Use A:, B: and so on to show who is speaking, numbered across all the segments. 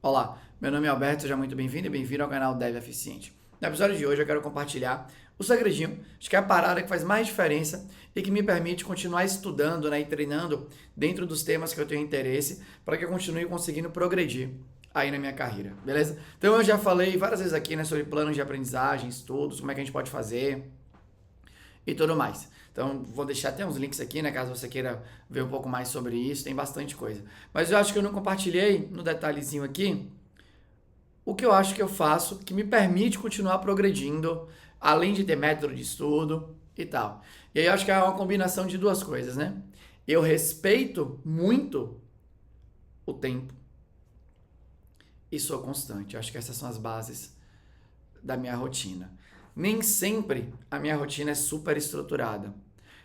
A: Olá, meu nome é Alberto, seja muito bem-vindo e bem-vindo ao canal Dev Eficiente. No episódio de hoje eu quero compartilhar o segredinho, acho que é a parada que faz mais diferença e que me permite continuar estudando, né, e treinando dentro dos temas que eu tenho interesse para que eu continue conseguindo progredir aí na minha carreira, beleza? Então eu já falei várias vezes aqui, né, sobre planos de aprendizagem, estudos, como é que a gente pode fazer e tudo mais. Então, vou deixar até uns links aqui, né, caso você queira ver um pouco mais sobre isso, tem bastante coisa. Mas eu acho que eu não compartilhei no detalhezinho aqui o que eu acho que eu faço que me permite continuar progredindo, além de ter método de estudo e tal. E aí eu acho que é uma combinação de duas coisas, né? Eu respeito muito o tempo e sou constante. Eu acho que essas são as bases da minha rotina. Nem sempre a minha rotina é super estruturada,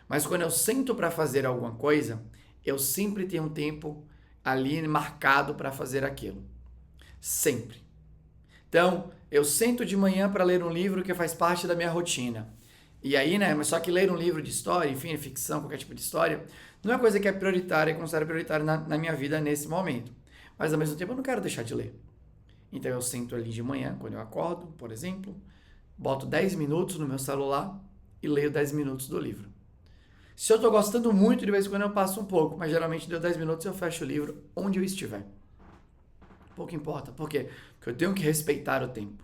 A: mas quando eu sento para fazer alguma coisa, eu sempre tenho um tempo ali marcado para fazer aquilo. Sempre. Então, eu sento de manhã para ler um livro que faz parte da minha rotina. E aí, né, mas só que ler um livro de história, enfim, ficção, qualquer tipo de história, não é uma coisa que é prioritária e considero prioritária na minha vida nesse momento. Mas ao mesmo tempo eu não quero deixar de ler. Então eu sento ali de manhã, quando eu acordo, por exemplo, boto 10 minutos no meu celular e leio 10 minutos do livro. Se eu estou gostando muito, de vez em quando eu passo um pouco, mas geralmente deu 10 minutos e eu fecho o livro onde eu estiver. Pouco importa. Por quê? Porque eu tenho que respeitar o tempo.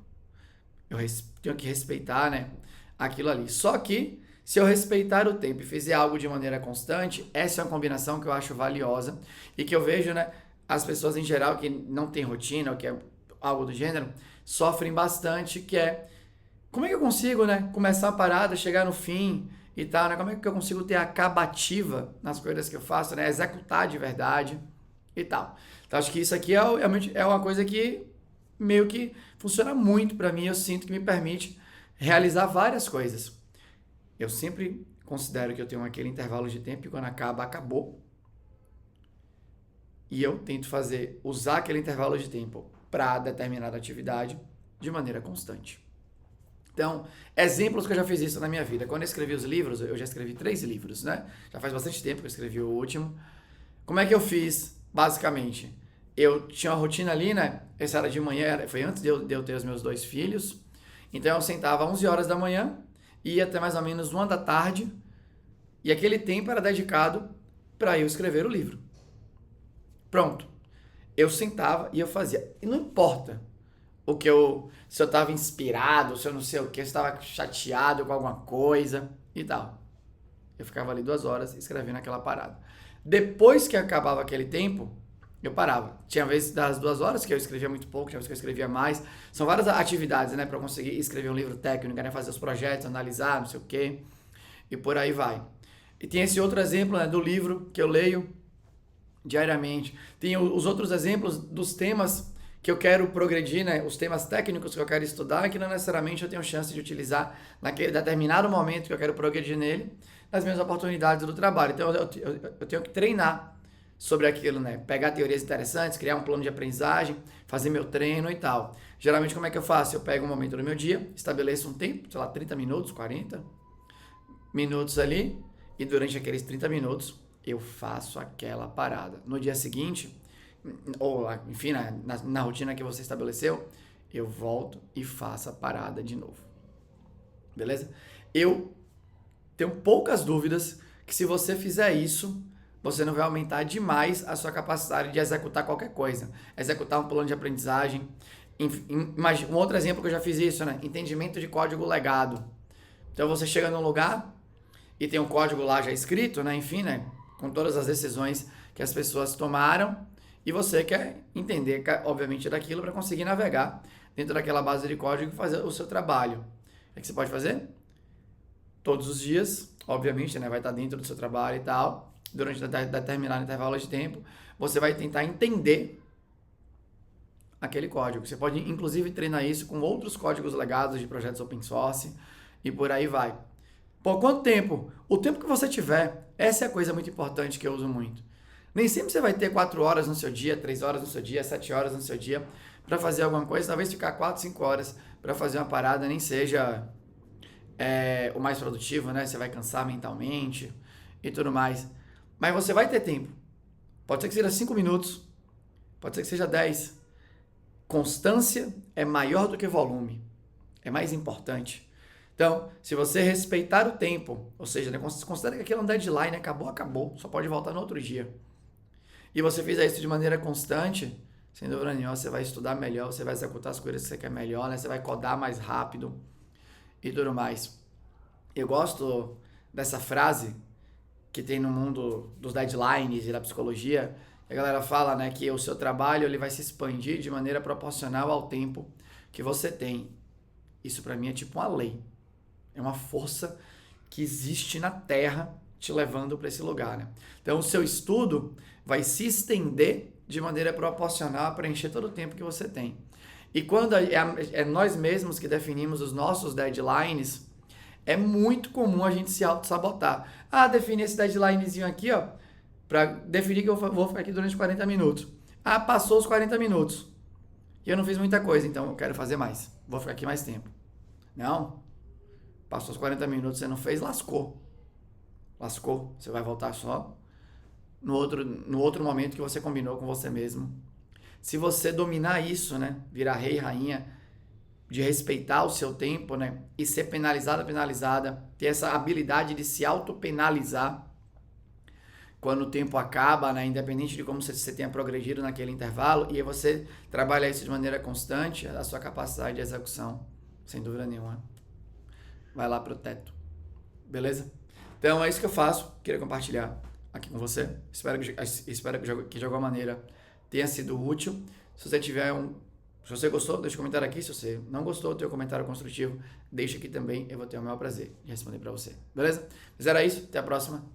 A: Tenho que respeitar, né, aquilo ali. Só que, se eu respeitar o tempo e fizer algo de maneira constante, essa é uma combinação que eu acho valiosa e que eu vejo, né, as pessoas em geral que não têm rotina ou que é algo do gênero, sofrem bastante, que é como é que eu consigo, né, começar a parada, chegar no fim e tal, né? Como é que eu consigo ter acabativa nas coisas que eu faço, né? Executar de verdade e tal. Então acho que isso aqui é uma coisa que meio que funciona muito para mim, eu sinto que me permite realizar várias coisas. Eu sempre considero que eu tenho aquele intervalo de tempo e quando acaba, acabou. E eu tento usar aquele intervalo de tempo para determinada atividade de maneira constante. Então, exemplos que eu já fiz isso na minha vida. Quando eu escrevi os livros, eu já escrevi 3 livros, né? Já faz bastante tempo que eu escrevi o último. Como é que eu fiz, basicamente? Eu tinha uma rotina ali, né? Essa era de manhã, foi antes de eu ter os meus 2 filhos. Então eu sentava às 11 horas da manhã, ia até mais ou menos 1 da tarde, e aquele tempo era dedicado para eu escrever o livro. Pronto. Eu sentava e eu fazia. E não importa se eu estava inspirado, se eu não sei o que, se eu estava chateado com alguma coisa e tal. Eu ficava ali 2 horas escrevendo aquela parada. Depois que acabava aquele tempo, eu parava. Tinha vezes das 2 horas que eu escrevia muito pouco, tinha vezes que eu escrevia mais. São várias atividades, né, para eu conseguir escrever um livro técnico, né, fazer os projetos, analisar, não sei o quê, e por aí vai. E tem esse outro exemplo, né, do livro que eu leio diariamente. Tem os outros exemplos dos temas que eu quero progredir, né? Os temas técnicos que eu quero estudar, que não necessariamente eu tenho chance de utilizar naquele determinado momento que eu quero progredir nele, nas minhas oportunidades do trabalho. Então eu tenho que treinar sobre aquilo, né? Pegar teorias interessantes, criar um plano de aprendizagem, fazer meu treino e tal. Geralmente como é que eu faço? Eu pego um momento do meu dia, estabeleço um tempo, sei lá, 30 minutos, 40 minutos ali, e durante aqueles 30 minutos eu faço aquela parada. No dia seguinte, ou enfim, na rotina que você estabeleceu, eu volto e faço a parada de novo. Beleza? Eu tenho poucas dúvidas que se você fizer isso, você não vai aumentar demais a sua capacidade de executar qualquer coisa. Executar um plano de aprendizagem. Um outro exemplo que eu já fiz isso, né? Entendimento de código legado. Então você chega num lugar e tem um código lá já escrito, né? Enfim, né? Com todas as decisões que as pessoas tomaram e você quer entender, obviamente, daquilo para conseguir navegar dentro daquela base de código e fazer o seu trabalho. O que você pode fazer? Todos os dias, obviamente, né? Vai estar dentro do seu trabalho e tal, durante determinado intervalo de tempo, você vai tentar entender aquele código. Você pode, inclusive, treinar isso com outros códigos legados de projetos open source e por aí vai. Por quanto tempo? O tempo que você tiver. Essa é a coisa muito importante que eu uso muito. Nem sempre você vai ter 4 horas no seu dia, 3 horas no seu dia, 7 horas no seu dia para fazer alguma coisa. Talvez ficar 4, 5 horas para fazer uma parada nem seja o mais produtivo, né? Você vai cansar mentalmente e tudo mais. Mas você vai ter tempo. Pode ser que seja 5 minutos, pode ser que seja 10. constância é maior do que volume. É mais importante. Então, se você respeitar o tempo, ou seja, né, considera que aquilo é um deadline, acabou, só pode voltar no outro dia. E você fizer isso de maneira constante, sem dúvida nenhuma, você vai estudar melhor, você vai executar as coisas que você quer melhor, né? Você vai codar mais rápido e tudo mais. Eu gosto dessa frase que tem no mundo dos deadlines e da psicologia. A galera fala, né, que o seu trabalho ele vai se expandir de maneira proporcional ao tempo que você tem. Isso para mim é tipo uma lei. É uma força que existe na Terra te levando para esse lugar, né? Então o seu estudo vai se estender de maneira proporcional a preencher todo o tempo que você tem. E quando é nós mesmos que definimos os nossos deadlines, é muito comum a gente se auto-sabotar. Defini esse deadlinezinho aqui, ó, para definir que eu vou ficar aqui durante 40 minutos. Passou os 40 minutos. E eu não fiz muita coisa, então eu quero fazer mais. Vou ficar aqui mais tempo. Não. Passou os 40 minutos, você não fez, lascou. Lascou. Você vai voltar só no outro momento que você combinou com você mesmo. Se você dominar isso, né, virar rei, rainha, de respeitar o seu tempo, né, e ser penalizada, ter essa habilidade de se auto-penalizar quando o tempo acaba, né, independente de como você tenha progredido naquele intervalo, e aí você trabalha isso de maneira constante, a sua capacidade de execução, sem dúvida nenhuma, vai lá pro teto. Beleza? Então é isso que eu faço, queria compartilhar aqui com você. Espero que de alguma maneira tenha sido útil. Se você gostou, deixa um comentário aqui. Se você não gostou, tem um comentário construtivo, deixa aqui também. Eu vou ter o maior prazer de responder para você. Beleza? Mas era isso. Até a próxima.